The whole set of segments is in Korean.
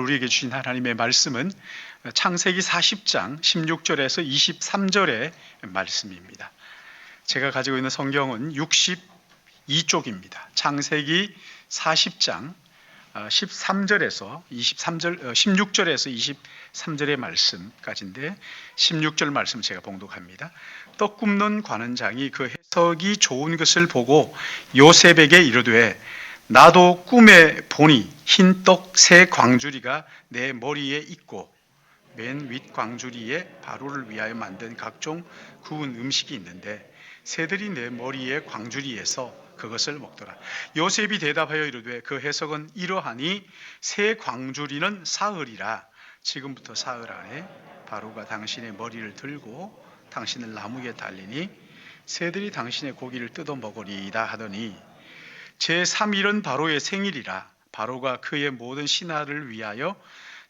우리에게 주신 하나님의 말씀은 창세기 40장 16절에서 23절의 말씀입니다. 제가 가지고 있는 성경은 62쪽입니다. 창세기 40장 13절에서 16절에서 23절의 말씀까지인데 16절 말씀 제가 봉독합니다. 떡 굽는 관원장이 그 해석이 좋은 것을 보고 요셉에게 이르되 나도 꿈에 보니 흰 떡 세 광주리가 내 머리에 있고 맨 윗 광주리에 바로를 위하여 만든 각종 구운 음식이 있는데 새들이 내 머리에 광주리에서 그것을 먹더라. 요셉이 대답하여 이르되 그 해석은 이러하니 새 광주리는 사흘이라. 지금부터 사흘 안에 바로가 당신의 머리를 들고 당신을 나무에 달리니 새들이 당신의 고기를 뜯어 먹으리이다 하더니 제3일은 바로의 생일이라. 바로가 그의 모든 신하를 위하여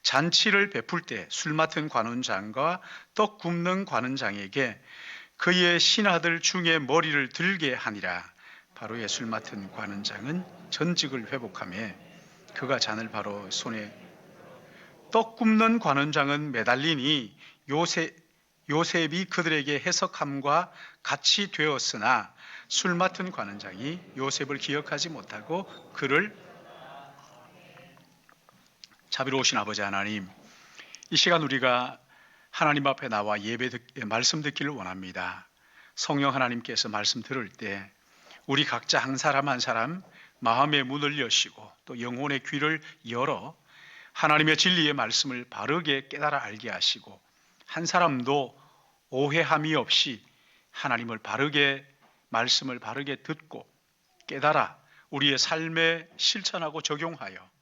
잔치를 베풀 때 술 맡은 관원장과 떡 굽는 관원장에게 그의 신하들 중에 머리를 들게 하니라. 바로의 술 맡은 관원장은 전직을 회복하며 그가 잔을 바로 손에 떡 굽는 관원장은 매달리니 요셉이 그들에게 해석함과 같이 되었으나 술 맡은 관원장이 요셉을 기억하지 못하고 그를 자비로우신 아버지 하나님, 이 시간 우리가 하나님 앞에 나와 말씀 듣기를 원합니다. 성령 하나님께서 말씀 들을 때 우리 각자 한 사람 한 사람 마음의 문을 여시고 또 영혼의 귀를 열어 하나님의 진리의 말씀을 바르게 깨달아 알게 하시고 한 사람도 오해함이 없이 하나님을 말씀을 바르게 듣고 깨달아 우리의 삶에 실천하고 적용하여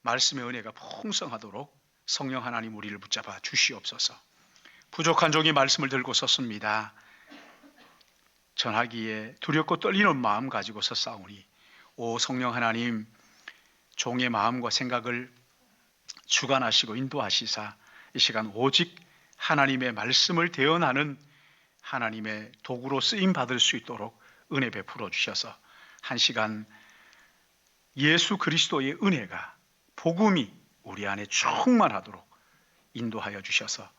말씀의 은혜가 풍성하도록 성령 하나님 우리를 붙잡아 주시옵소서. 부족한 종이 말씀을 들고 섰습니다. 전하기에 두렵고 떨리는 마음 가지고 섰사오니 오 성령 하나님, 종의 마음과 생각을 주관하시고 인도하시사 이 시간 오직 하나님의 말씀을 대언하는 하나님의 도구로 쓰임 받을 수 있도록 은혜 베풀어 주셔서 한 시간 예수 그리스도의 은혜가 복음이 우리 안에 충만하도록 인도하여 주셔서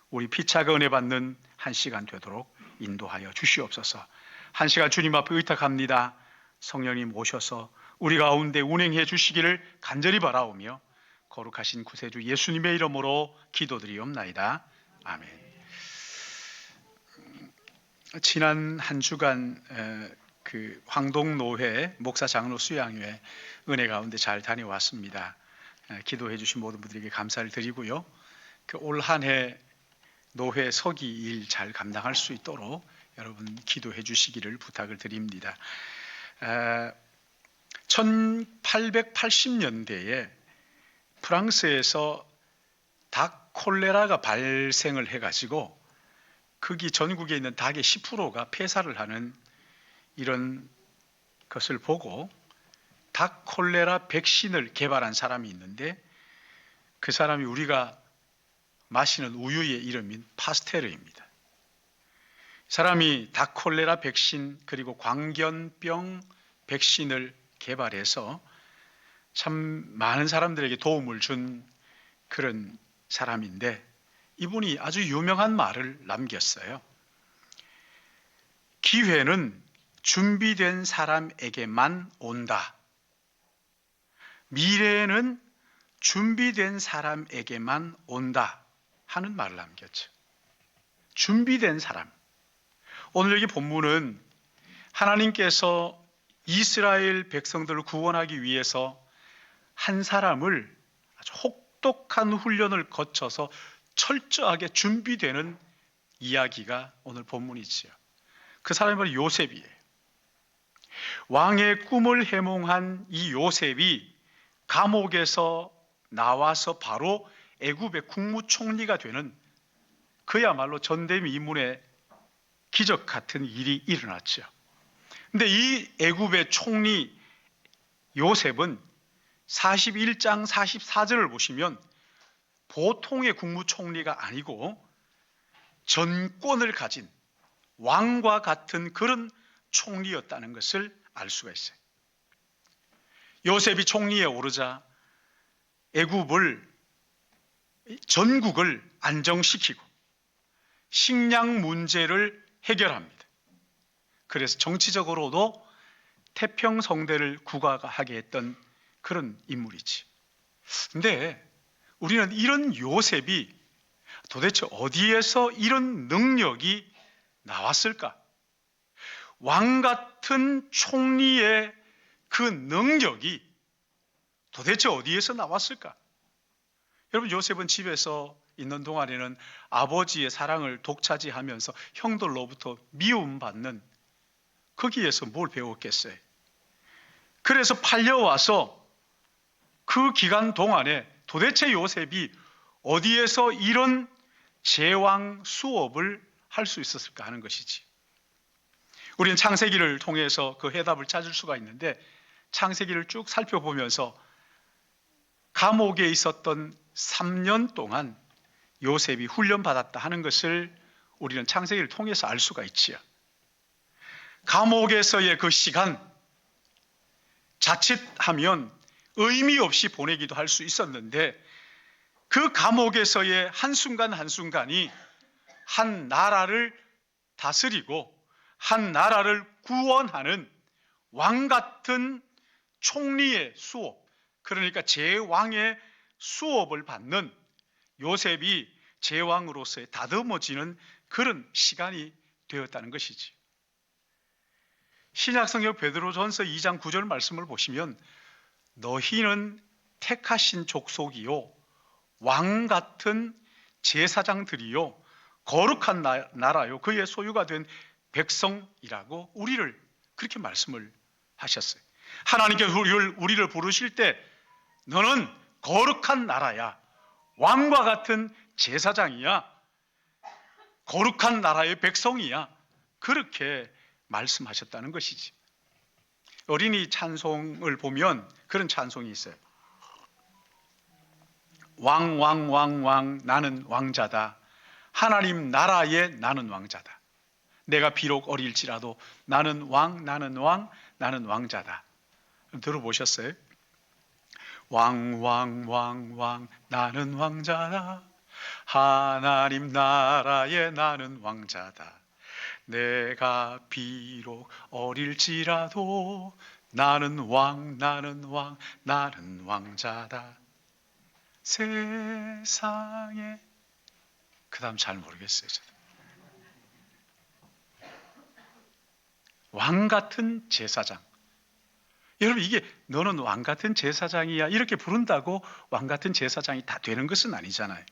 우리 피차가 은혜 받는 한 시간 되도록 인도하여 주시옵소서. 한 시간 주님 앞에 의탁합니다. 성령님 오셔서 우리 가운데 운행해 주시기를 간절히 바라오며 거룩하신 구세주 예수님의 이름으로 기도드리옵나이다. 아멘. 지난 한 주간 그 황동노회 목사 장로 수양회 은혜 가운데 잘 다녀왔습니다. 기도해 주신 모든 분들에게 감사를 드리고요. 올 한 해 노회 서기 일 잘 감당할 수 있도록 여러분 기도해 주시기를 부탁을 드립니다. 1880년대에 프랑스에서 닭 콜레라가 발생을 해가지고 거기 전국에 있는 닭의 10%가 폐사를 하는 이런 것을 보고 닭 콜레라 백신을 개발한 사람이 있는데 그 사람이 우리가 마시는 우유의 이름인 파스테르입니다. 사람이 닭 콜레라 백신 그리고 광견병 백신을 개발해서 참 많은 사람들에게 도움을 준 그런 사람인데 이분이 아주 유명한 말을 남겼어요. 기회는 준비된 사람에게만 온다. 미래는 준비된 사람에게만 온다 하는 말을 남겼죠. 준비된 사람. 오늘 여기 본문은 하나님께서 이스라엘 백성들을 구원하기 위해서 한 사람을 아주 혹독한 훈련을 거쳐서 철저하게 준비되는 이야기가 오늘 본문이지요. 그 사람이 바로 요셉이에요. 왕의 꿈을 해몽한 이 요셉이 감옥에서 나와서 바로 애굽의 국무총리가 되는 그야말로 전대미문의 기적 같은 일이 일어났죠. 근데 이 애굽의 총리 요셉은 41장 44절을 보시면 보통의 국무총리가 아니고 전권을 가진 왕과 같은 그런 총리였다는 것을 알 수가 있어요. 요셉이 총리에 오르자 애굽을 전국을 안정시키고 식량 문제를 해결합니다. 그래서 정치적으로도 태평성대를 국가하게 했던 그런 인물이지. 근데 우리는 이런 요셉이 도대체 어디에서 이런 능력이 나왔을까? 왕 같은 총리의 그 능력이 도대체 어디에서 나왔을까? 여러분, 요셉은 집에서 있는 동안에는 아버지의 사랑을 독차지하면서 형들로부터 미움받는, 거기에서 뭘 배웠겠어요? 그래서 팔려와서 그 기간 동안에 도대체 요셉이 어디에서 이런 제왕 수업을 할 수 있었을까 하는 것이지. 우리는 창세기를 통해서 그 해답을 찾을 수가 있는데, 창세기를 쭉 살펴보면서 감옥에 있었던 3년 동안 요셉이 훈련받았다 하는 것을 우리는 창세기를 통해서 알 수가 있지요. 감옥에서의 그 시간, 자칫하면 의미 없이 보내기도 할 수 있었는데, 그 감옥에서의 한순간 한순간이 한 나라를 다스리고 한 나라를 구원하는 왕 같은 총리의 수업, 그러니까 제왕의 수업을 받는, 요셉이 제왕으로서의 다듬어지는 그런 시간이 되었다는 것이지. 신약성경 베드로전서 2장 9절 말씀을 보시면 너희는 택하신 족속이요 왕 같은 제사장들이요 거룩한 나라요 그의 소유가 된 백성이라고 우리를 그렇게 말씀을 하셨어요. 하나님께서 우리를 부르실 때 너는 거룩한 나라야, 왕과 같은 제사장이야, 거룩한 나라의 백성이야, 그렇게 말씀하셨다는 것이지. 어린이 찬송을 보면 그런 찬송이 있어요. 왕 나는 왕자다. 하나님 나라에 나는 왕자다. 내가 비록 어릴지라도 나는 왕 나는 왕자다. 들어보셨어요? 왕 나는 왕자다. 하나님 나라에 나는 왕자다. 내가 비록 어릴지라도 나는 나는 왕자다. 세상에, 그 다음 잘 모르겠어요. 왕 같은 제사장. 여러분, 이게 너는 왕 같은 제사장이야 이렇게 부른다고 왕 같은 제사장이 다 되는 것은 아니잖아요.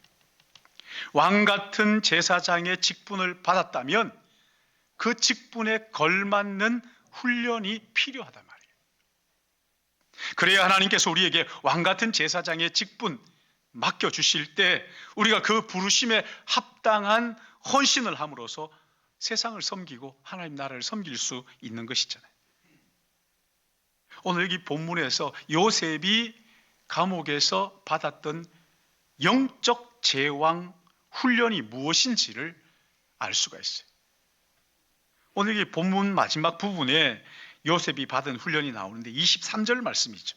왕 같은 제사장의 직분을 받았다면 그 직분에 걸맞는 훈련이 필요하단 말이에요. 그래야 하나님께서 우리에게 왕 같은 제사장의 직분 맡겨주실 때 우리가 그 부르심에 합당한 헌신을 함으로써 세상을 섬기고 하나님 나라를 섬길 수 있는 것이잖아요. 오늘 여기 본문에서 요셉이 감옥에서 받았던 영적 제왕 훈련이 무엇인지를 알 수가 있어요. 오늘 여기 본문 마지막 부분에 요셉이 받은 훈련이 나오는데 23절 말씀이죠.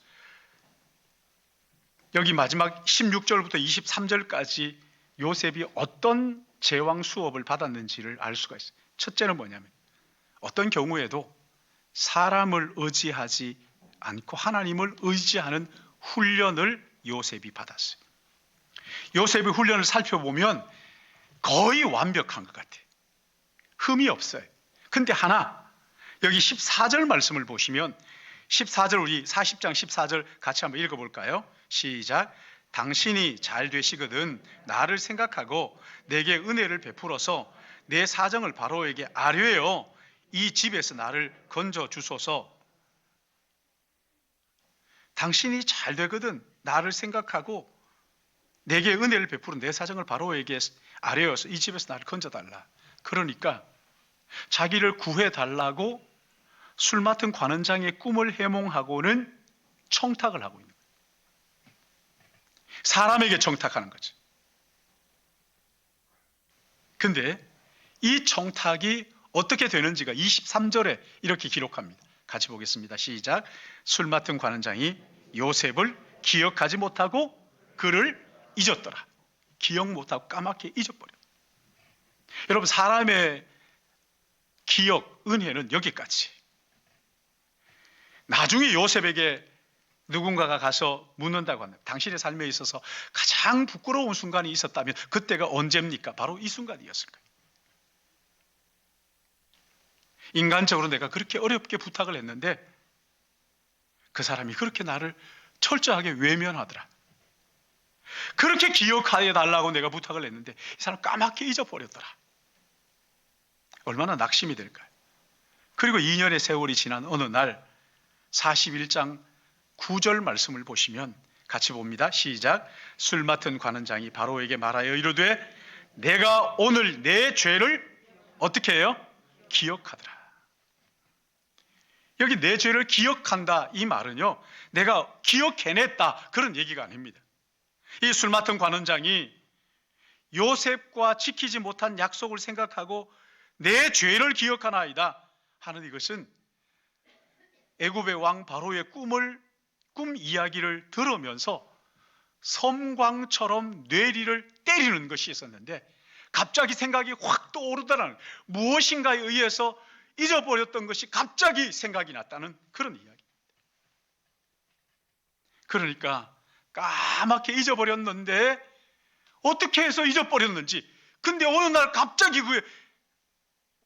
여기 마지막 16절부터 23절까지 요셉이 어떤 제왕 수업을 받았는지를 알 수가 있어요. 첫째는 뭐냐면 어떤 경우에도 사람을 의지하지 않고 하나님을 의지하는 훈련을 요셉이 받았어요. 요셉의 훈련을 살펴보면 거의 완벽한 것 같아요. 흠이 없어요. 근데 하나, 여기 14절 말씀을 보시면 14절, 우리 40장 14절 같이 한번 읽어볼까요? 시작. 당신이 잘 되시거든 나를 생각하고 내게 은혜를 베풀어서 내 사정을 바로에게 아뢰어 이 집에서 나를 건져 주소서. 당신이 잘 되거든 나를 생각하고 내게 은혜를 베푸는 내 사정을 바로에게 아뢰어서 이 집에서 나를 건져달라. 그러니까 자기를 구해달라고 술 맡은 관원장의 꿈을 해몽하고는 청탁을 하고 있는 거예요. 사람에게 청탁하는 거죠. 근데 이 청탁이 어떻게 되는지가 23절에 이렇게 기록합니다. 같이 보겠습니다. 시작. 술 맡은 관원장이 요셉을 기억하지 못하고 그를 잊었더라. 기억 못하고 까맣게 잊어버려. 여러분, 사람의 기억, 은혜는 여기까지. 나중에 요셉에게 누군가가 가서 묻는다고 한다. 당신의 삶에 있어서 가장 부끄러운 순간이 있었다면 그때가 언제입니까? 바로 이 순간이었을 거예요. 인간적으로 내가 그렇게 어렵게 부탁을 했는데 그 사람이 그렇게 나를 철저하게 외면하더라. 그렇게 기억하여 달라고 내가 부탁을 했는데 이 사람 까맣게 잊어버렸더라. 얼마나 낙심이 될까요? 그리고 2년의 세월이 지난 어느 날 41장 9절 말씀을 보시면 같이 봅니다. 시작. 술 맡은 관원장이 바로에게 말하여 이르되 내가 오늘 내 죄를 어떻게 해요? 기억하더라. 여기 내 죄를 기억한다 이 말은요, 내가 기억해냈다 그런 얘기가 아닙니다. 이 술 맡은 관원장이 요셉과 지키지 못한 약속을 생각하고 내 죄를 기억하나이다 하는 이것은 애굽의 왕 바로의 꿈 이야기를 들으면서 섬광처럼 뇌리를 때리는 것이 있었는데 갑자기 생각이 확 떠오르다는, 무엇인가에 의해서 잊어버렸던 것이 갑자기 생각이 났다는 그런 이야기. 그러니까 까맣게 잊어버렸는데 어떻게 해서 잊어버렸는지, 근데 어느 날 갑자기 그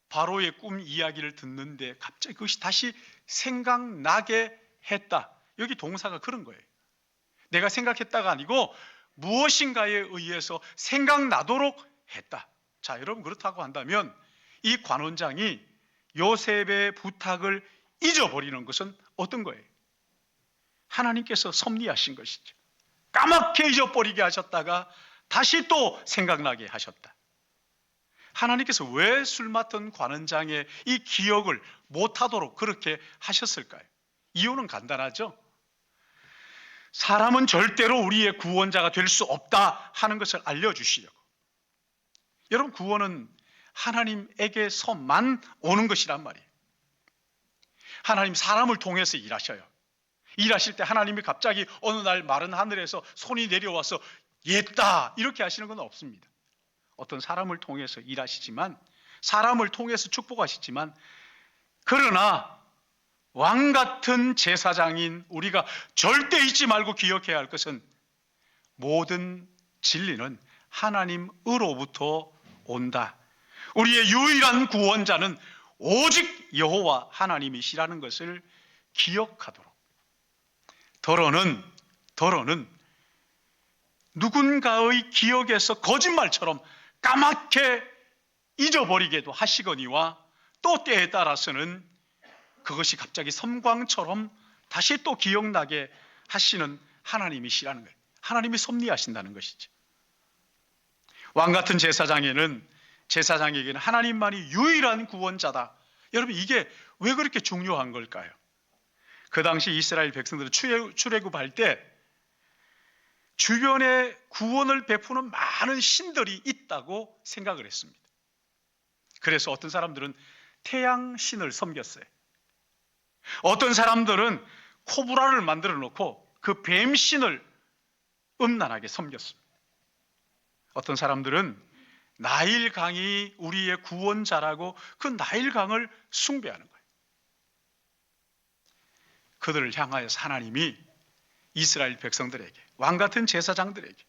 바로의 꿈 이야기를 듣는데 갑자기 그것이 다시 생각나게 했다. 여기 동사가 그런 거예요. 내가 생각했다가 아니고 무엇인가에 의해서 생각나도록 했다. 자, 여러분, 그렇다고 한다면 이 관원장이 요셉의 부탁을 잊어버리는 것은 어떤 거예요? 하나님께서 섭리하신 것이죠. 까맣게 잊어버리게 하셨다가 다시 또 생각나게 하셨다. 하나님께서 왜 술 맡은 관원장의 이 기억을 못하도록 그렇게 하셨을까요? 이유는 간단하죠. 사람은 절대로 우리의 구원자가 될 수 없다 하는 것을 알려주시려고. 여러분, 구원은 하나님에게서만 오는 것이란 말이에요. 하나님 사람을 통해서 일하셔요. 일하실 때 하나님이 갑자기 어느 날 마른 하늘에서 손이 내려와서 옛다 이렇게 하시는 건 없습니다. 어떤 사람을 통해서 일하시지만, 사람을 통해서 축복하시지만, 그러나 왕 같은 제사장인 우리가 절대 잊지 말고 기억해야 할 것은 모든 진리는 하나님으로부터 온다. 우리의 유일한 구원자는 오직 여호와 하나님이시라는 것을 기억하도록. 더러는 누군가의 기억에서 거짓말처럼 까맣게 잊어버리게도 하시거니와 또 때에 따라서는 그것이 갑자기 섬광처럼 다시 또 기억나게 하시는 하나님이시라는 거예요. 하나님이 섭리하신다는 것이죠. 왕 같은 제사장에게는 하나님만이 유일한 구원자다. 여러분, 이게 왜 그렇게 중요한 걸까요? 그 당시 이스라엘 백성들은 출애굽할 때 주변에 구원을 베푸는 많은 신들이 있다고 생각을 했습니다. 그래서 어떤 사람들은 태양 신을 섬겼어요. 어떤 사람들은 코브라를 만들어 놓고 그 뱀 신을 음란하게 섬겼습니다. 어떤 사람들은 나일강이 우리의 구원자라고 그 나일강을 숭배하는 거예요. 그들을 향하여서 하나님이 이스라엘 백성들에게, 왕같은 제사장들에게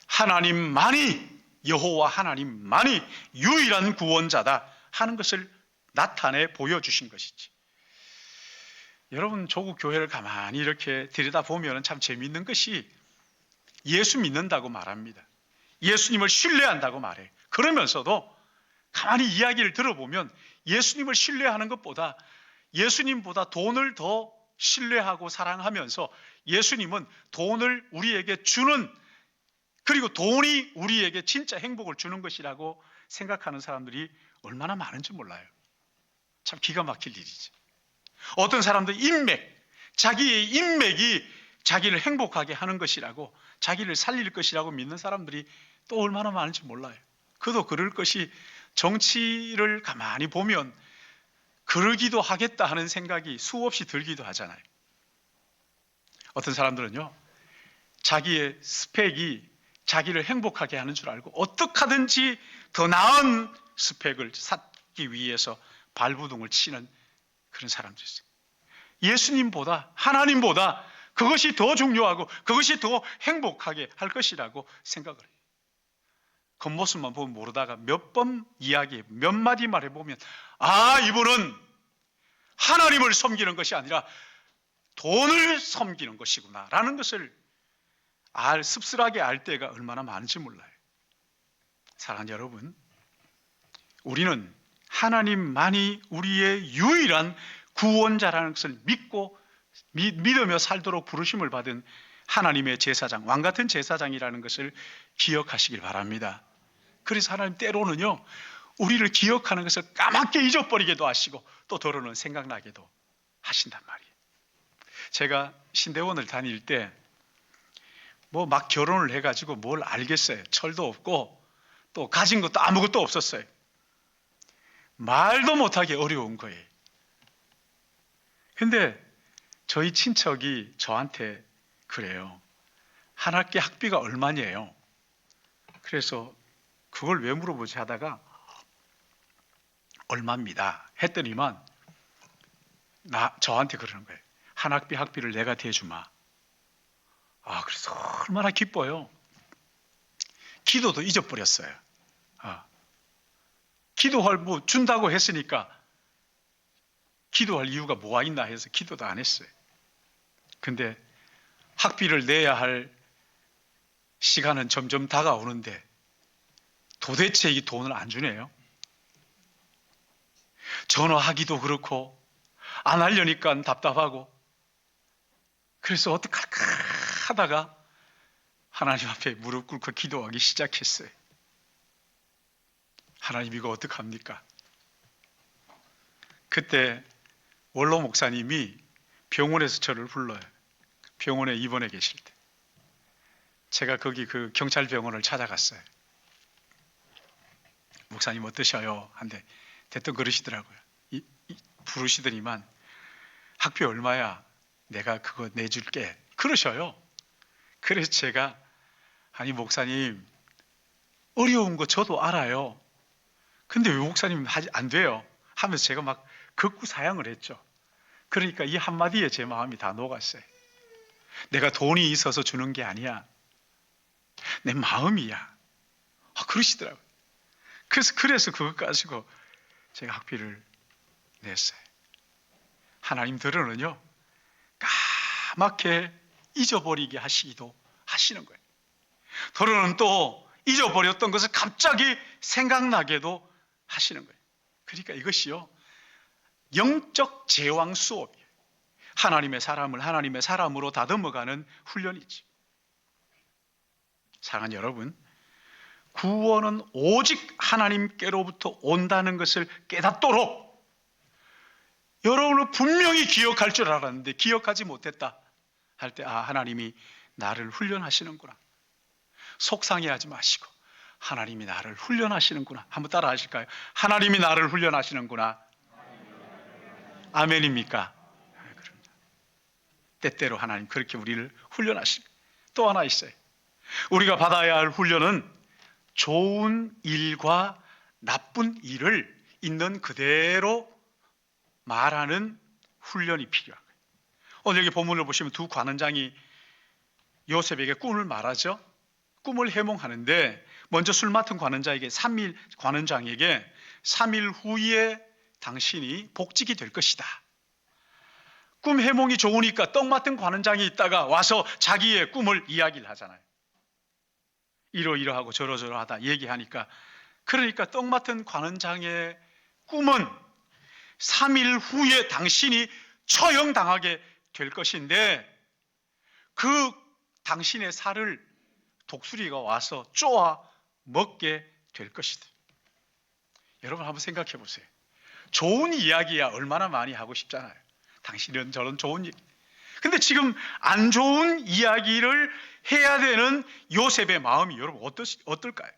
하나님만이, 여호와 하나님만이 유일한 구원자다 하는 것을 나타내 보여주신 것이지. 여러분, 조국 교회를 가만히 이렇게 들여다보면 참 재미있는 것이 예수 믿는다고 말합니다. 예수님을 신뢰한다고 말해요. 그러면서도 가만히 이야기를 들어보면 예수님을 신뢰하는 것보다 예수님보다 돈을 더 신뢰하고 사랑하면서 예수님은 돈을 우리에게 주는, 그리고 돈이 우리에게 진짜 행복을 주는 것이라고 생각하는 사람들이 얼마나 많은지 몰라요. 참 기가 막힐 일이지. 어떤 사람들 자기의 인맥이 자기를 행복하게 하는 것이라고, 자기를 살릴 것이라고 믿는 사람들이 또 얼마나 많은지 몰라요. 그도 그럴 것이 정치를 가만히 보면 그러기도 하겠다 하는 생각이 수없이 들기도 하잖아요. 어떤 사람들은요, 자기의 스펙이 자기를 행복하게 하는 줄 알고 어떻게 하든지 더 나은 스펙을 찾기 위해서 발부둥을 치는 그런 사람들이 있어요. 예수님보다, 하나님보다 그것이 더 중요하고 그것이 더 행복하게 할 것이라고 생각을 해요. 겉모습만 보면 모르다가 몇 번 이야기해, 몇 마디 말해보면, 아, 이분은 하나님을 섬기는 것이 아니라 돈을 섬기는 것이구나 라는 것을 씁쓸하게 알 때가 얼마나 많은지 몰라요. 사랑하는 여러분, 우리는 하나님만이 우리의 유일한 구원자라는 것을 믿으며 살도록 부르심을 받은 하나님의 제사장, 왕같은 제사장이라는 것을 기억하시길 바랍니다. 그래서 하나님 때로는요, 우리를 기억하는 것을 까맣게 잊어버리게도 하시고 또 더러는 생각나게도 하신단 말이에요. 제가 신대원을 다닐 때 뭐 막 결혼을 해가지고 뭘 알겠어요. 철도 없고 또 가진 것도 아무것도 없었어요. 말도 못하게 어려운 거예요. 근데 저희 친척이 저한테 그래요. 한 학기 학비가 얼마냐요? 그래서 그걸 왜 물어보지 하다가 얼마입니다 했더니만 저한테 그러는 거예요. 한 학비 학비를 내가 대주마. 그래서 얼마나 기뻐요. 기도도 잊어버렸어요. 기도할 뭐 준다고 했으니까 기도할 이유가 뭐가 있나 해서 기도도 안 했어요. 근데 학비를 내야 할 시간은 점점 다가오는데 도대체 이 돈을 안 주네요. 전화하기도 그렇고 안 하려니까 답답하고 그래서 어떡할까 하다가 하나님 앞에 무릎 꿇고 기도하기 시작했어요. 하나님 이거 어떡합니까? 그때 원로 목사님이 병원에서 저를 불러요. 병원에 입원해 계실 때. 제가 거기 그 경찰병원을 찾아갔어요. 목사님 어떠셔요? 한데 대뜸 그러시더라고요. 부르시더니만 학비 얼마야? 내가 그거 내줄게. 그러셔요. 그래서 제가 아니 목사님 어려운 거 저도 알아요. 근데 왜 목사님 안 돼요? 하면서 제가 막 극구사양을 했죠. 그러니까 이 한마디에 제 마음이 다 녹았어요. 내가 돈이 있어서 주는 게 아니야. 내 마음이야. 그러시더라고요. 그래서 그것 가지고 제가 학비를 냈어요. 하나님들은요, 까맣게 잊어버리게 하시기도 하시는 거예요. 더러는 또 잊어버렸던 것을 갑자기 생각나게도 하시는 거예요. 그러니까 이것이요, 영적 제왕 수업이에요. 하나님의 사람을 하나님의 사람으로 다듬어가는 훈련이지. 사랑하는 여러분, 구원은 오직 하나님께로부터 온다는 것을 깨닫도록 여러분은 분명히 기억할 줄 알았는데 기억하지 못했다 할 때 하나님이 나를 훈련하시는구나. 속상해하지 마시고 하나님이 나를 훈련하시는구나. 한번 따라 하실까요? 하나님이 나를 훈련하시는구나. 아멘입니까? 그럽니다. 때때로 하나님 그렇게 우리를 훈련하시고 또 하나 있어요. 우리가 받아야 할 훈련은 좋은 일과 나쁜 일을 있는 그대로 말하는 훈련이 필요한 거예요. 오늘 여기 본문을 보시면 두 관원장이 요셉에게 꿈을 말하죠. 꿈을 해몽하는데 먼저 술 맡은 관원장에게 3일 후에 당신이 복직이 될 것이다. 꿈 해몽이 좋으니까 떡 맡은 관원장이 있다가 와서 자기의 꿈을 이야기를 하잖아요. 이러이러하고 저러저러하다 얘기하니까 그러니까 떡 맡은 관원장의 꿈은 3일 후에 당신이 처형당하게 될 것인데 그 당신의 살을 독수리가 와서 쪼아 먹게 될 것이다. 여러분 한번 생각해 보세요. 좋은 이야기야 얼마나 많이 하고 싶잖아요. 당신은 저런 좋은 얘기. 근데 지금 안 좋은 이야기를 해야 되는 요셉의 마음이 여러분 어떨까요?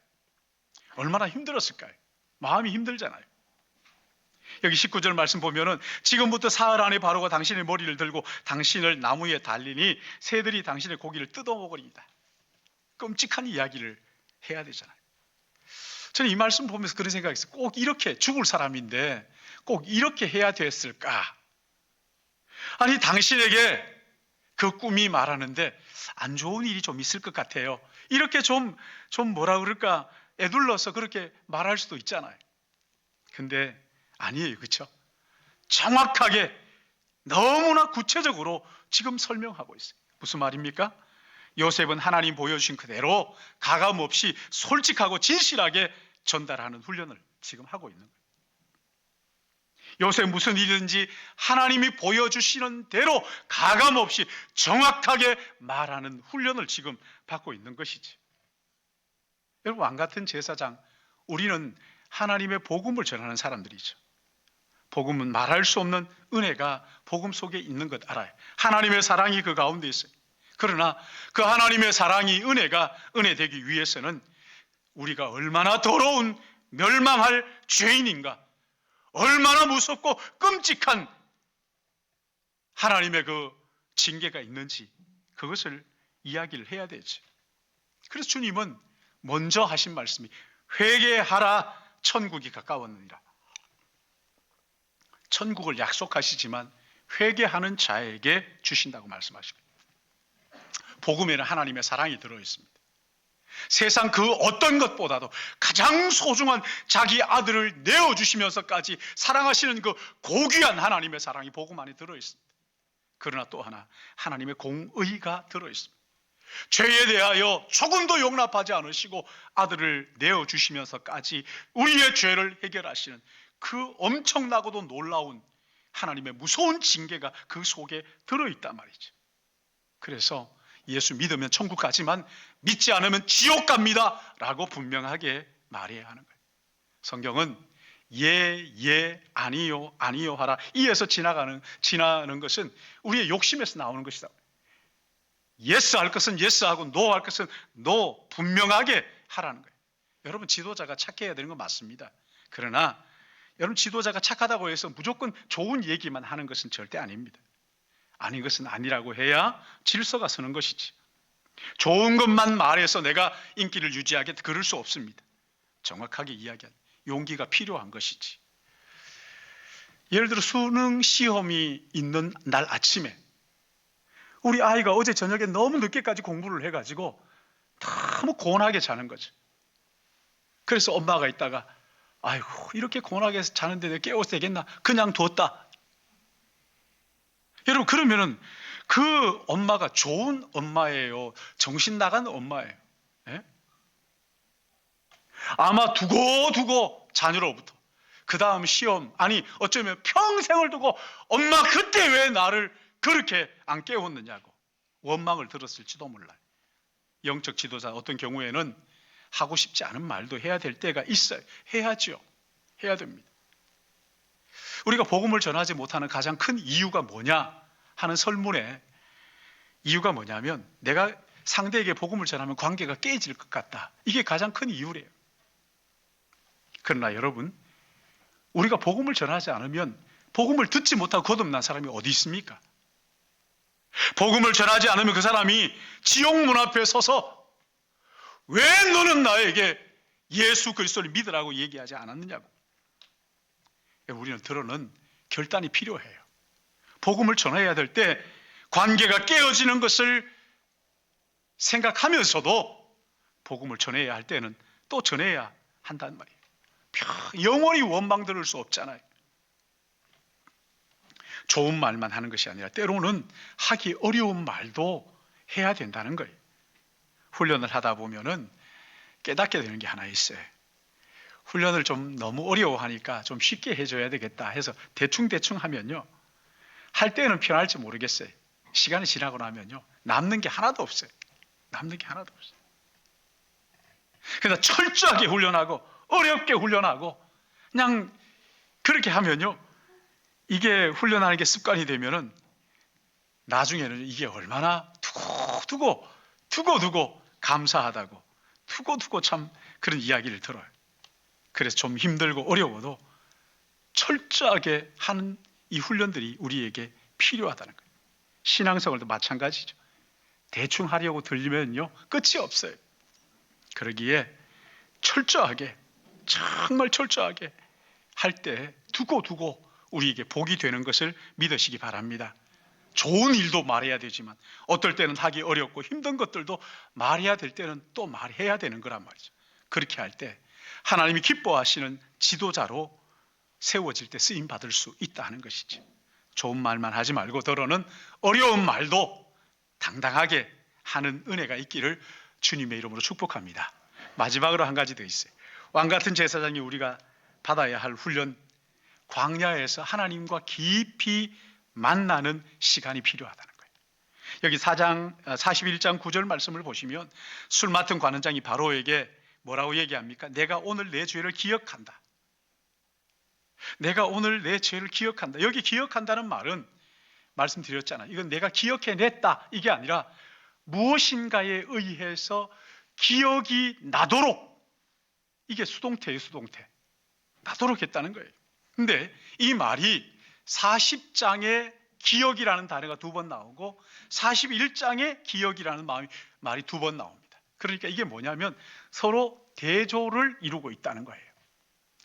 얼마나 힘들었을까요? 마음이 힘들잖아요. 여기 19절 말씀 보면은 지금부터 사흘 안에 바로가 당신의 머리를 들고 당신을 나무에 달리니 새들이 당신의 고기를 뜯어먹으리이다. 끔찍한 이야기를 해야 되잖아요. 저는 이 말씀 보면서 그런 생각이 있어요. 꼭 이렇게 죽을 사람인데 꼭 이렇게 해야 됐을까? 아니, 당신에게 그 꿈이 말하는데 안 좋은 일이 좀 있을 것 같아요. 이렇게 좀 뭐라 그럴까? 애둘러서 그렇게 말할 수도 있잖아요. 근데 아니에요. 그렇죠? 정확하게 너무나 구체적으로 지금 설명하고 있어요. 무슨 말입니까? 요셉은 하나님 보여주신 그대로 가감없이 솔직하고 진실하게 전달하는 훈련을 지금 하고 있는 거예요. 요새 무슨 일이든지 하나님이 보여주시는 대로 가감없이 정확하게 말하는 훈련을 지금 받고 있는 것이지. 여러분, 왕 같은 제사장, 우리는 하나님의 복음을 전하는 사람들이죠. 복음은 말할 수 없는 은혜가 복음 속에 있는 것 알아요. 하나님의 사랑이 그 가운데 있어요. 그러나 그 하나님의 사랑이 은혜 되기 위해서는 우리가 얼마나 더러운 멸망할 죄인인가, 얼마나 무섭고 끔찍한 하나님의 그 징계가 있는지 그것을 이야기를 해야 되죠. 그래서 주님은 먼저 하신 말씀이 회개하라, 천국이 가까웠느니라. 천국을 약속하시지만 회개하는 자에게 주신다고 말씀하시고, 복음에는 하나님의 사랑이 들어있습니다. 세상 그 어떤 것보다도 가장 소중한 자기 아들을 내어주시면서까지 사랑하시는 그 고귀한 하나님의 사랑이 복음 안에 들어있습니다. 그러나 또 하나, 하나님의 공의가 들어있습니다. 죄에 대하여 조금도 용납하지 않으시고 아들을 내어주시면서까지 우리의 죄를 해결하시는 그 엄청나고도 놀라운 하나님의 무서운 징계가 그 속에 들어있단 말이죠. 그래서 예수 믿으면 천국 가지만 믿지 않으면 지옥 갑니다 라고 분명하게 말해야 하는 거예요. 성경은 예, 아니요, 아니요 하라, 이에서 지나는 것은 우리의 욕심에서 나오는 것이다. 예스 할 것은 예스 하고 노 할 것은 노, 분명하게 하라는 거예요. 여러분, 지도자가 착해야 되는 건 맞습니다. 그러나 여러분, 지도자가 착하다고 해서 무조건 좋은 얘기만 하는 것은 절대 아닙니다. 아닌 것은 아니라고 해야 질서가 서는 것이지. 좋은 것만 말해서 내가 인기를 유지하게 그럴 수 없습니다. 정확하게 이야기한 용기가 필요한 것이지. 예를 들어 수능 시험이 있는 날 아침에 우리 아이가 어제 저녁에 너무 늦게까지 공부를 해가지고 너무 고온하게 자는 거죠. 그래서 엄마가 있다가 아이고, 이렇게 고온하게 자는데 내가 깨워도 되겠나? 그냥 뒀다. 여러분, 그러면은 그 엄마가 좋은 엄마예요? 정신 나간 엄마예요? 예? 아마 두고 자녀로부터 그 다음 시험, 아니 어쩌면 평생을 두고 엄마 그때 왜 나를 그렇게 안 깨웠느냐고 원망을 들었을지도 몰라요. 영적 지도자 어떤 경우에는 하고 싶지 않은 말도 해야 될 때가 있어요. 해야죠. 해야 됩니다. 우리가 복음을 전하지 못하는 가장 큰 이유가 뭐냐 하는 설문에 이유가 뭐냐면 내가 상대에게 복음을 전하면 관계가 깨질 것 같다. 이게 가장 큰 이유래요. 그러나 여러분, 우리가 복음을 전하지 않으면 복음을 듣지 못하고 거듭난 사람이 어디 있습니까? 복음을 전하지 않으면 그 사람이 지옥 문 앞에 서서 왜 너는 나에게 예수 그리스도를 믿으라고 얘기하지 않았느냐고. 우리는 들어는 결단이 필요해요. 복음을 전해야 될 때 관계가 깨어지는 것을 생각하면서도 복음을 전해야 할 때는 또 전해야 한단 말이에요. 영원히 원망 들을 수 없잖아요. 좋은 말만 하는 것이 아니라 때로는 하기 어려운 말도 해야 된다는 거예요. 훈련을 하다 보면은 깨닫게 되는 게 하나 있어요. 훈련을 좀 너무 어려워하니까 좀 쉽게 해줘야 되겠다 해서 대충 하면요, 할 때는 편할지 모르겠어요. 시간이 지나고 나면요, 남는 게 하나도 없어요. 그러니까 철저하게 훈련하고 어렵게 훈련하고 그냥 그렇게 하면요, 이게 훈련하는 게 습관이 되면은 나중에는 이게 얼마나 두고 감사하다고 두고 참 그런 이야기를 들어요. 그래서 좀 힘들고 어려워도 철저하게 하는 이 훈련들이 우리에게 필요하다는 거예요. 신앙생활도 마찬가지죠. 대충 하려고 들리면요 끝이 없어요. 그러기에 철저하게, 정말 철저하게 할 때 두고 우리에게 복이 되는 것을 믿으시기 바랍니다. 좋은 일도 말해야 되지만 어떨 때는 하기 어렵고 힘든 것들도 말해야 될 때는 또 말해야 되는 거란 말이죠. 그렇게 할 때 하나님이 기뻐하시는 지도자로 세워질 때 쓰임 받을 수 있다는 것이지. 좋은 말만 하지 말고 더러는 어려운 말도 당당하게 하는 은혜가 있기를 주님의 이름으로 축복합니다. 마지막으로 한 가지 더 있어요. 왕 같은 제사장이 우리가 받아야 할 훈련, 광야에서 하나님과 깊이 만나는 시간이 필요하다는 거예요. 여기 41장 9절 말씀을 보시면 술 맡은 관원장이 바로에게 뭐라고 얘기합니까? 내가 오늘 내 죄를 기억한다. 내가 오늘 내 죄를 기억한다. 여기 기억한다는 말은 말씀드렸잖아요. 이건 내가 기억해냈다 이게 아니라 무엇인가에 의해서 기억이 나도록, 이게 수동태예요. 수동태. 나도록 했다는 거예요. 근데 이 말이 40장에 기억이라는 단어가 2번 나오고 41장에 기억이라는 말이 2번 나옵니다. 그러니까 이게 뭐냐면 서로 대조를 이루고 있다는 거예요.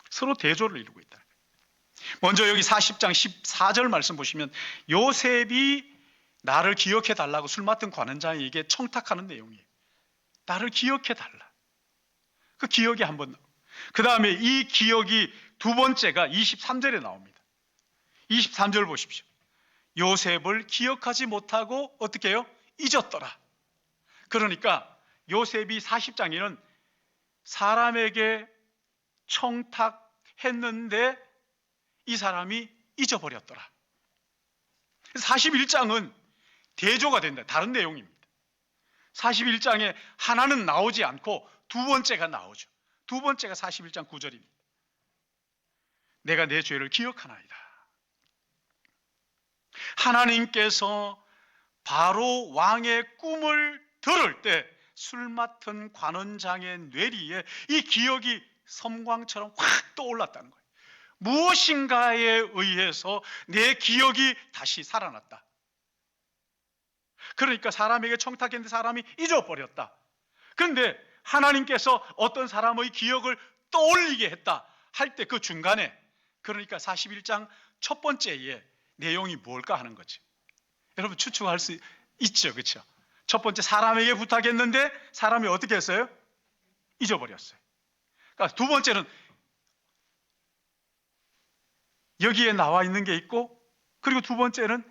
서로 대조를 이루고 있다는 거예요. 먼저 여기 40장 14절 말씀 보시면 요셉이 나를 기억해 달라고 술 맡은 관원장에게 청탁하는 내용이에요. 나를 기억해 달라. 그 기억이 한 번 나오고, 그 다음에 이 기억이 두 번째가 23절에 나옵니다. 23절 보십시오. 요셉을 기억하지 못하고 어떻게 해요? 잊었더라. 그러니까 요셉이 40장에는 사람에게 청탁했는데 이 사람이 잊어버렸더라. 41장은 대조가 된다. 다른 내용입니다. 41장에 하나는 나오지 않고 두 번째가 나오죠. 두 번째가 41장 9절입니다. 내가 내 죄를 기억하나이다. 하나님께서 바로 왕의 꿈을 들을 때 술 맡은 관원장의 뇌리에 이 기억이 섬광처럼 확 떠올랐다는 거예요. 무엇인가에 의해서 내 기억이 다시 살아났다. 그러니까 사람에게 청탁했는데 사람이 잊어버렸다. 그런데 하나님께서 어떤 사람의 기억을 떠올리게 했다 할 때 그 중간에, 그러니까 41장 첫 번째의 내용이 뭘까 하는 거지. 여러분 추측할 수 있죠, 그렇죠? 첫 번째, 사람에게 부탁했는데 사람이 어떻게 했어요? 잊어버렸어요. 그러니까 두 번째는 여기에 나와 있는 게 있고, 그리고 두 번째는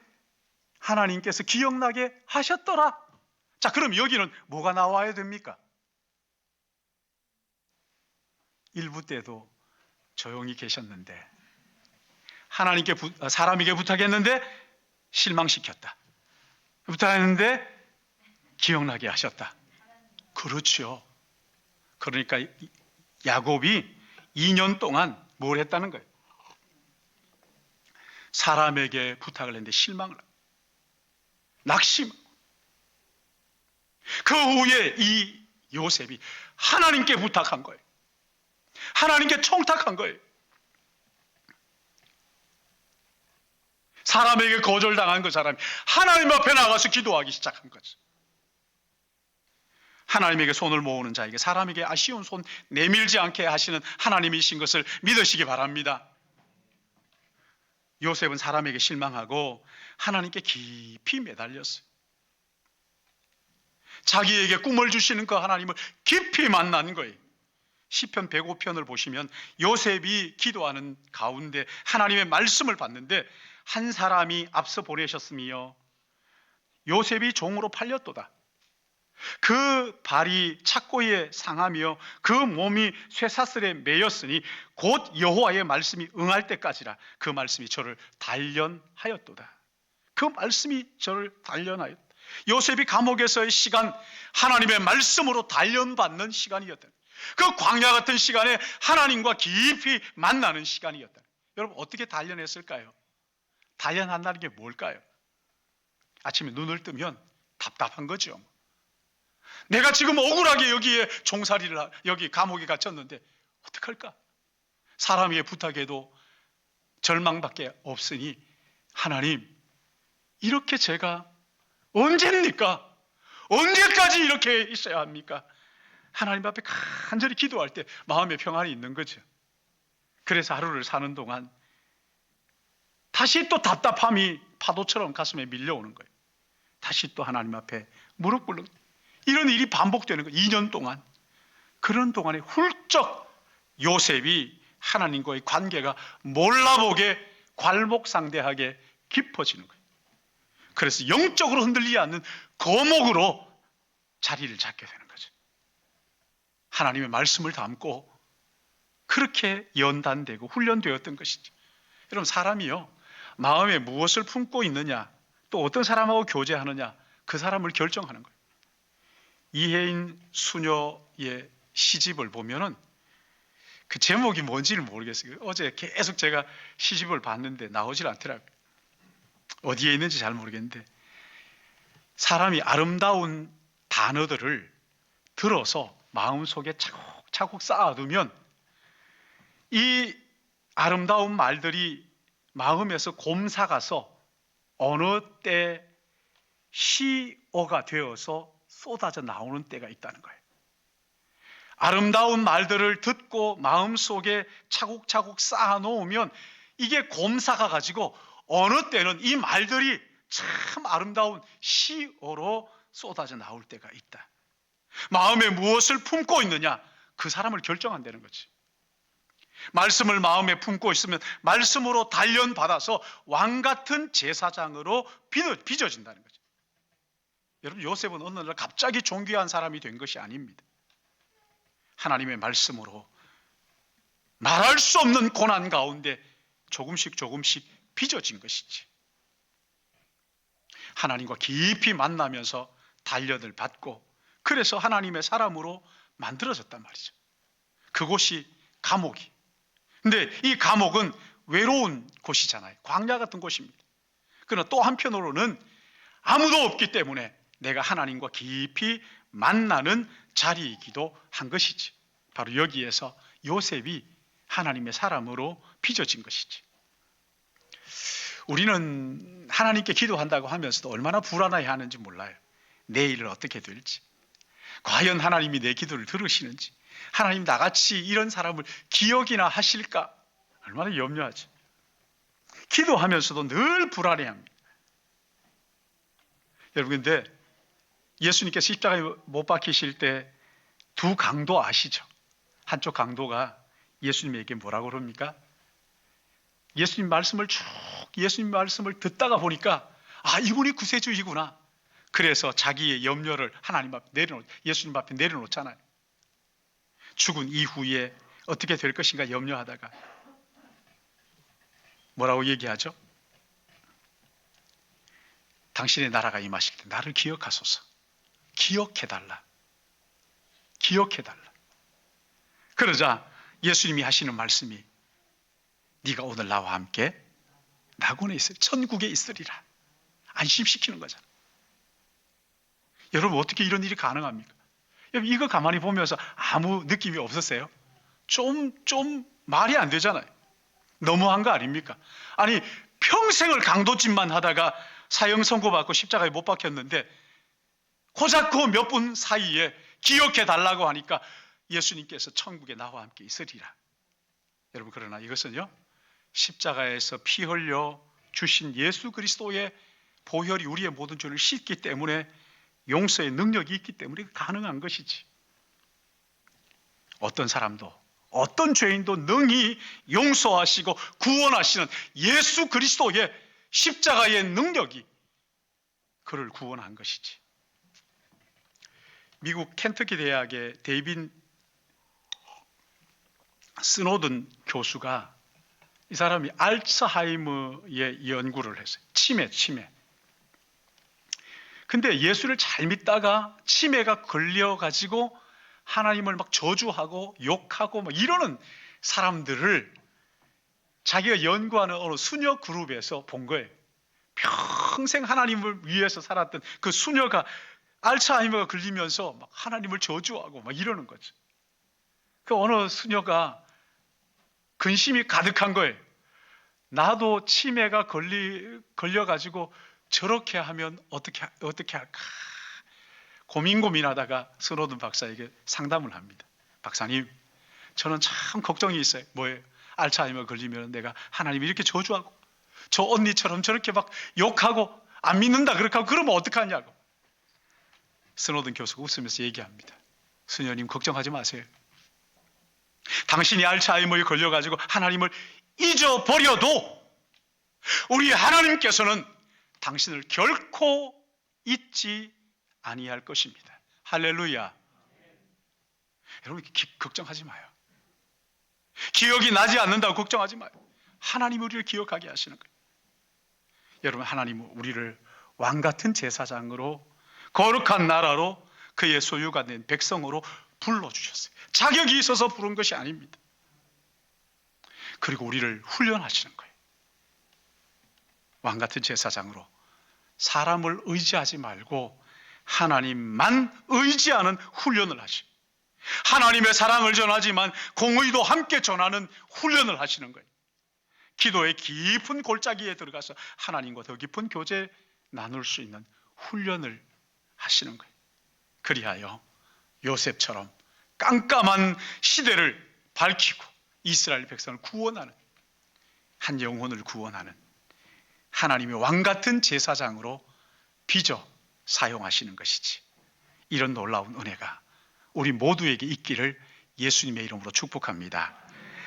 하나님께서 기억나게 하셨더라. 자, 그럼 여기는 뭐가 나와야 됩니까? 1부 때도 조용히 계셨는데 사람에게 부탁했는데 실망시켰다. 부탁했는데 기억나게 하셨다. 그렇죠. 그러니까 야곱이 2년 동안 뭘 했다는 거예요? 사람에게 부탁을 했는데 실망을 합니다. 낙심. 그 후에 이 요셉이 하나님께 부탁한 거예요. 하나님께 청탁한 거예요. 사람에게 거절당한 그 사람이 하나님 앞에 나가서 기도하기 시작한 거죠. 하나님에게 손을 모으는 자에게 사람에게 아쉬운 손 내밀지 않게 하시는 하나님이신 것을 믿으시기 바랍니다. 요셉은 사람에게 실망하고 하나님께 깊이 매달렸어요. 자기에게 꿈을 주시는 그 하나님을 깊이 만난 거예요. 시편 105편을 보시면 요셉이 기도하는 가운데 하나님의 말씀을 받는데 한 사람이 앞서 보내셨으며 요셉이 종으로 팔렸도다. 그 발이 착고에 상하며 그 몸이 쇠사슬에 매였으니 곧 여호와의 말씀이 응할 때까지라. 그 말씀이 저를 단련하였도다. 그 말씀이 저를 단련하였다. 요셉이 감옥에서의 시간, 하나님의 말씀으로 단련받는 시간이었다. 그 광야 같은 시간에 하나님과 깊이 만나는 시간이었다. 여러분 어떻게 단련했을까요? 단련한다는 게 뭘까요? 아침에 눈을 뜨면 답답한 거죠. 내가 지금 억울하게 여기에 여기 감옥에 갇혔는데 어떡할까? 사람에게 부탁해도 절망밖에 없으니 하나님, 이렇게 제가 언제입니까? 언제까지 이렇게 있어야 합니까? 하나님 앞에 간절히 기도할 때 마음의 평안이 있는 거죠. 그래서 하루를 사는 동안 다시 또 답답함이 파도처럼 가슴에 밀려오는 거예요. 다시 또 하나님 앞에 무릎 꿇는, 이런 일이 반복되는 거예요. 2년 동안. 그런 동안에 훌쩍 요셉이 하나님과의 관계가 몰라보게 괄목상대하게 깊어지는 거예요. 그래서 영적으로 흔들리지 않는 거목으로 자리를 잡게 되는 거죠. 하나님의 말씀을 담고 그렇게 연단되고 훈련되었던 것이죠. 여러분, 사람이요, 마음에 무엇을 품고 있느냐, 또 어떤 사람하고 교제하느냐, 그 사람을 결정하는 거예요. 이혜인 수녀의 시집을 보면은 그 제목이 뭔지를 모르겠어요. 어제 계속 제가 시집을 봤는데 나오질 않더라고요. 어디에 있는지 잘 모르겠는데, 사람이 아름다운 단어들을 들어서 마음속에 차곡차곡 쌓아두면 이 아름다운 말들이 마음에서 곰사가서 어느 때 시어가 되어서 쏟아져 나오는 때가 있다는 거예요. 아름다운 말들을 듣고 마음속에 차곡차곡 쌓아놓으면 이게 곰사가 가지고 어느 때는 이 말들이 참 아름다운 시어로 쏟아져 나올 때가 있다. 마음에 무엇을 품고 있느냐, 그 사람을 결정한다는 거지. 말씀을 마음에 품고 있으면 말씀으로 단련받아서 왕같은 제사장으로 빚어진다는 거죠. 여러분, 요셉은 어느 날 갑자기 존귀한 사람이 된 것이 아닙니다. 하나님의 말씀으로 말할 수 없는 고난 가운데 조금씩 빚어진 것이지. 하나님과 깊이 만나면서 단련을 받고, 그래서 하나님의 사람으로 만들어졌단 말이죠. 그곳이 감옥이. 근데 이 감옥은 외로운 곳이잖아요. 광야 같은 곳입니다. 그러나 또 한편으로는 아무도 없기 때문에 내가 하나님과 깊이 만나는 자리이기도 한 것이지. 바로 여기에서 요셉이 하나님의 사람으로 빚어진 것이지. 우리는 하나님께 기도한다고 하면서도 얼마나 불안해 하는지 몰라요. 내일은 어떻게 될지, 과연 하나님이 내 기도를 들으시는지, 하나님 나같이 이런 사람을 기억이나 하실까, 얼마나 염려하지. 기도하면서도 늘 불안해합니다. 여러분, 근데 예수님께서 십자가에 못 박히실 때 두 강도 아시죠? 한쪽 강도가 예수님에게 뭐라고 그럽니까? 예수님 말씀을 듣다가 보니까 이분이 구세주이구나. 그래서 자기의 염려를 하나님 앞에 예수님 앞에 내려놓잖아요. 죽은 이후에 어떻게 될 것인가 염려하다가 뭐라고 얘기하죠? 당신의 나라가 임하실 때 나를 기억하소서. 기억해달라. 그러자 예수님이 하시는 말씀이, 네가 오늘 나와 함께 낙원에 있으리, 천국에 있으리라. 안심시키는 거잖아. 여러분, 어떻게 이런 일이 가능합니까? 여러분, 이거 가만히 보면서 아무 느낌이 없었어요? 좀 말이 안 되잖아요. 너무한 거 아닙니까? 아니, 평생을 강도짓만 하다가 사형 선고받고 십자가에 못 박혔는데 고작 그 몇 분 사이에 기억해 달라고 하니까 예수님께서 천국에 나와 함께 있으리라. 여러분, 그러나 이것은요, 십자가에서 피 흘려 주신 예수 그리스도의 보혈이 우리의 모든 죄를 씻기 때문에, 용서의 능력이 있기 때문에 가능한 것이지. 어떤 사람도, 어떤 죄인도 능히 용서하시고 구원하시는 예수 그리스도의 십자가의 능력이 그를 구원한 것이지. 미국 켄터키 대학의 데이빗 스노든 교수가, 이 사람이 알츠하이머의 연구를 했어요. 치매. 근데 예수를 잘 믿다가 치매가 걸려가지고 하나님을 막 저주하고 욕하고 막 이러는 사람들을 자기가 연구하는 어느 수녀 그룹에서 본 거예요. 평생 하나님을 위해서 살았던 그 수녀가 알츠하이머가 걸리면서 막 하나님을 저주하고 막 이러는 거죠. 그 어느 수녀가 근심이 가득한 거예요. 나도 치매가 걸려가지고 저렇게 하면 어떻게 할까 고민하다가 스노든 박사에게 상담을 합니다. 박사님, 저는 참 걱정이 있어요. 뭐예요? 알츠하이머 걸리면 내가 하나님 이렇게 저주하고 저 언니처럼 저렇게 막 욕하고 안 믿는다 그렇게 하고 그러면 어떡하냐고. 스노든 교수가 웃으면서 얘기합니다. 수녀님, 걱정하지 마세요. 당신이 알츠하이머에 걸려가지고 하나님을 잊어버려도 우리 하나님께서는 당신을 결코 잊지 아니할 것입니다. 할렐루야. 여러분, 걱정하지 마요. 기억이 나지 않는다고 걱정하지 마요. 하나님이 우리를 기억하게 하시는 거예요. 여러분, 하나님은 우리를 왕같은 제사장으로 거룩한 나라로 그의 소유가 된 백성으로 불러주셨어요. 자격이 있어서 부른 것이 아닙니다. 그리고 우리를 훈련하시는 거예요. 왕같은 제사장으로 사람을 의지하지 말고 하나님만 의지하는 훈련을 하시고 하나님의 사랑을 전하지만 공의도 함께 전하는 훈련을 하시는 거예요. 기도의 깊은 골짜기에 들어가서 하나님과 더 깊은 교제 나눌 수 있는 훈련을 하시는 거예요. 그리하여 요셉처럼 깜깜한 시대를 밝히고 이스라엘 백성을 구원하는, 한 영혼을 구원하는 하나님의 왕같은 제사장으로 빚어 사용하시는 것이지. 이런 놀라운 은혜가 우리 모두에게 있기를 예수님의 이름으로 축복합니다.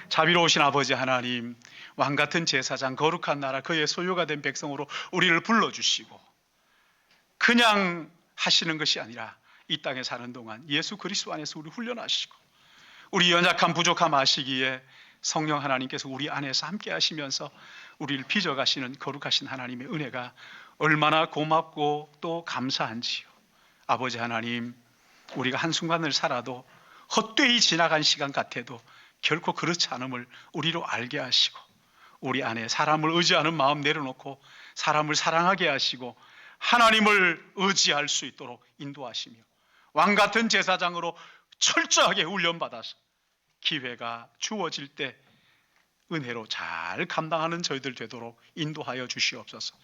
자비로우신 아버지 하나님, 왕같은 제사장, 거룩한 나라, 그의 소유가 된 백성으로 우리를 불러주시고 그냥 하시는 것이 아니라 이 땅에 사는 동안 예수 그리스도 안에서 우리 훈련하시고 우리 연약함 부족함 아시기에 성령 하나님께서 우리 안에서 함께 하시면서 우리를 빚어가시는 거룩하신 하나님의 은혜가 얼마나 고맙고 또 감사한지요. 아버지 하나님, 우리가 한순간을 살아도 헛되이 지나간 시간 같아도 결코 그렇지 않음을 우리로 알게 하시고 우리 안에 사람을 의지하는 마음 내려놓고 사람을 사랑하게 하시고 하나님을 의지할 수 있도록 인도하시며 왕같은 제사장으로 철저하게 훈련받아서 기회가 주어질 때 은혜로 잘 감당하는 저희들 되도록 인도하여 주시옵소서.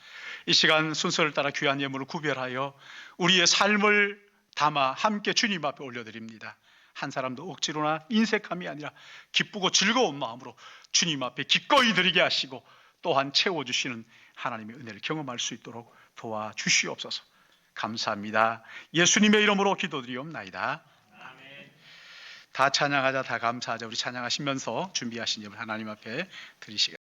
이 시간 순서를 따라 귀한 예물을 구별하여 우리의 삶을 담아 함께 주님 앞에 올려드립니다. 한 사람도 억지로나 인색함이 아니라 기쁘고 즐거운 마음으로 주님 앞에 기꺼이 드리게 하시고 또한 채워주시는 하나님의 은혜를 경험할 수 있도록 도와주시옵소서. 감사합니다. 예수님의 이름으로 기도드리옵나이다. 다 찬양하자, 다 감사하자. 우리 찬양하시면서 준비하신 예물 하나님 앞에 드리시겠습니다.